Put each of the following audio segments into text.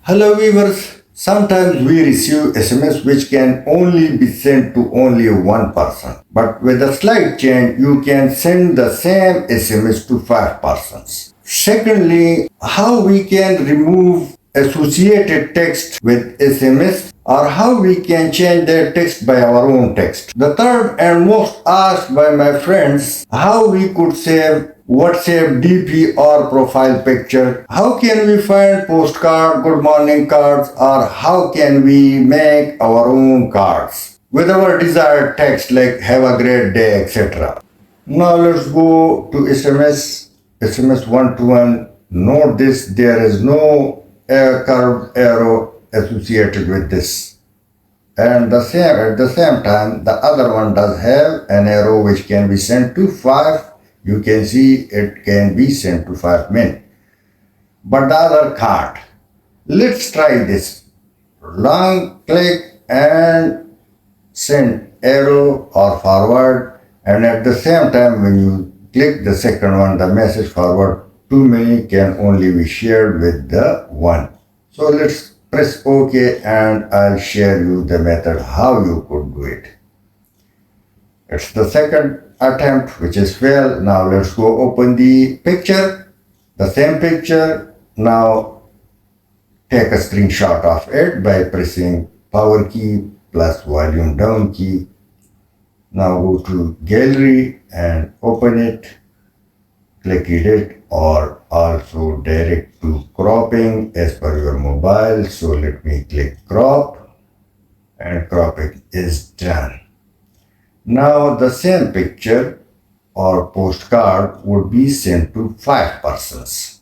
Hello viewers, sometimes we receive SMS which can only be sent to only one person. But with a slight change, you can send the same SMS to 5 persons. Secondly, how we can remove associated text with SMS or how we can change their text by our own text. The third and most asked by my friends, how we could save WhatsApp DP or profile picture. How can we find postcard, good morning cards, or how can we make our own cards with our desired text like have a great day, etc. Now let's go to SMS 121. Note this, there is no curved arrow associated with this. And at the same time, the other one does have an arrow which can be sent to 5. You can see it can be sent to 5 men. But the other can't. Let's try this. Long click and send arrow or forward. And at the same time, when you click the second one, the message forward too many can only be shared with the one. So let's press OK and I'll share you the method how you could do it. It's the second attempt which is failed. Now let's go open the picture, the same picture. Now take a screenshot of it by pressing power key plus volume down key. Now go to gallery and open it, click edit or also direct to cropping as per your mobile. So let me click crop and cropping is done. Now the same picture or postcard would be sent to 5 persons.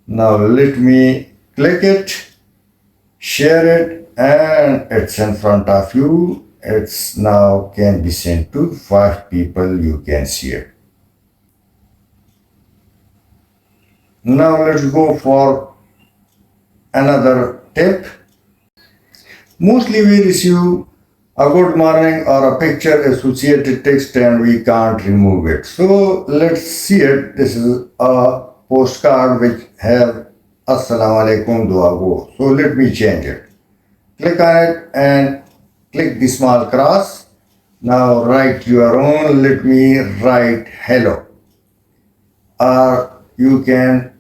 Now let me click it, share it, and it's in front of you. It's now can be sent to 5 people. You can see it. Now let's go for another tip. Mostly we receive a good morning or a picture associated text and we can't remove it. So let's see it. This is a postcard which have Assalamu alaikum dua go. So let me change it. Click on it and click the small cross. Now write your own. Let me write hello. Or you can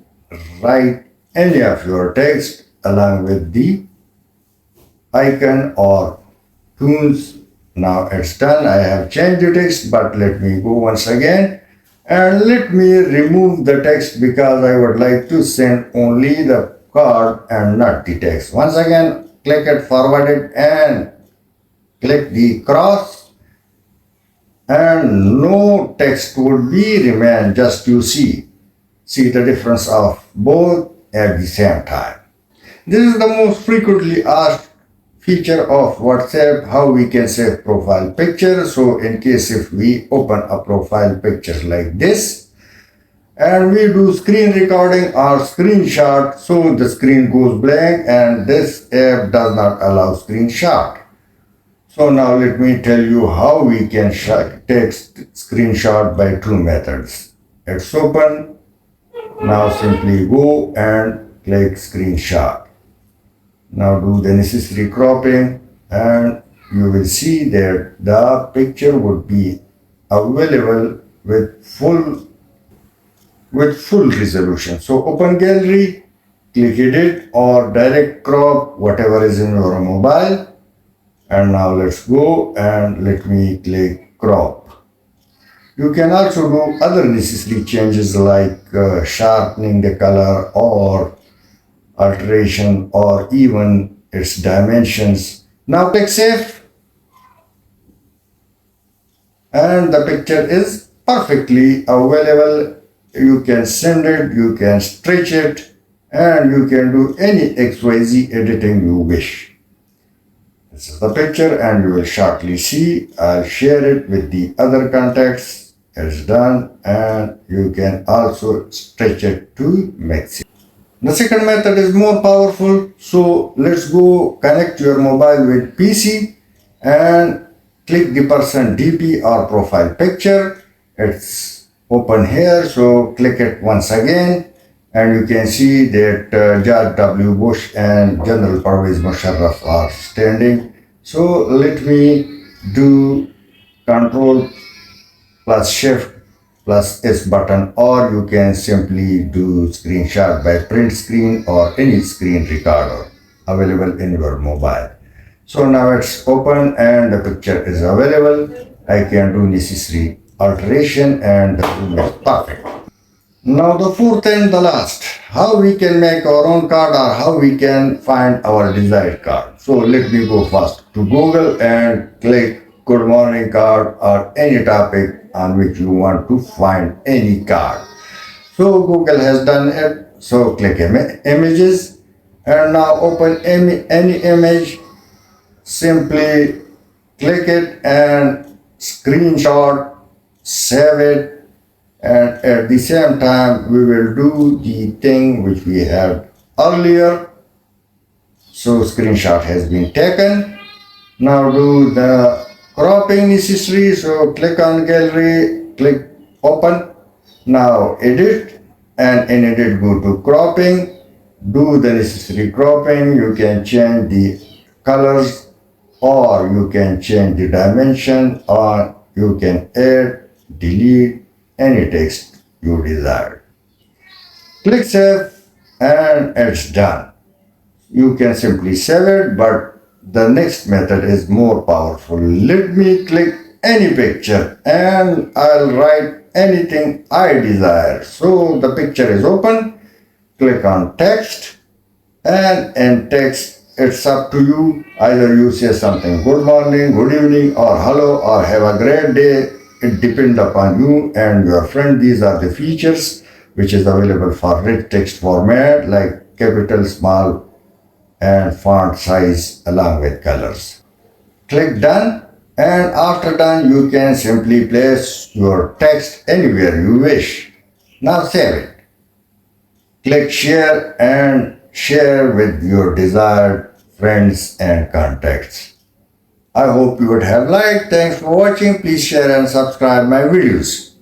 write any of your text along with the icon or tunes. Now it's done. I have changed the text, but let me go once again and let me remove the text because I would like to send only the card and not the text. Once again, click it, forward it and click the cross and no text would be remain, just you see the difference of both at the same time. This is the most frequently asked feature of WhatsApp, how we can save profile picture. So in case if we open a profile picture like this and we do screen recording or screenshot, so the screen goes blank and this app does not allow screenshot. So now let me tell you how we can take screenshot by 2 methods. It's open. Now simply go and click screenshot. Now do the necessary cropping and you will see that the picture would be available with full resolution. So open gallery, click edit or direct crop, whatever is in your mobile. And now let's go and let me click crop. You can also do other necessary changes like sharpening the color or alteration or even its dimensions. Now click save and the picture is perfectly available. You can send it, you can stretch it and you can do any XYZ editing you wish. This is the picture and you will shortly see. I'll share it with the other contacts. It's done and you can also stretch it to maximum. The second method is more powerful. So let's go connect your mobile with PC and click the person DP or profile picture. It's open here. So click it once again And you can see that George W. Bush and General Pervez Musharraf are standing. So let me do Control plus Shift plus S button, or you can simply do screenshot by print screen or any screen recorder available in your mobile. So now it's open and the picture is available. I can do necessary alteration and the room is perfect. Now the fourth and the last, how we can make our own card or how we can find our desired card. So let me go first to Google and click good morning card or any topic on which you want to find any card. So Google has done it. So click images and now open any image. Simply click it and screenshot, save it, and at the same time we will do the thing which we had earlier. So screenshot has been taken. Now do the cropping necessary. So click on gallery, click open. Now edit, and in edit go to cropping. Do the necessary cropping. You can change the colors, or you can change the dimension, or you can add, delete any text you desire. Click save and it's done. You can simply save it, but the next method is more powerful. Let me click any picture and I'll write anything I desire. So the picture is open. Click on text, and in text it's up to you. Either you say something good morning, good evening, or hello, or have a great day. It depends upon you and your friend. These are the features which is available for rich text format like capital, small, and font size along with colors. Click done, and after done you can simply place your text anywhere you wish. Now save it. Click share and share with your desired friends and contacts. I hope you would have liked. Thanks for watching. Please share and subscribe my videos.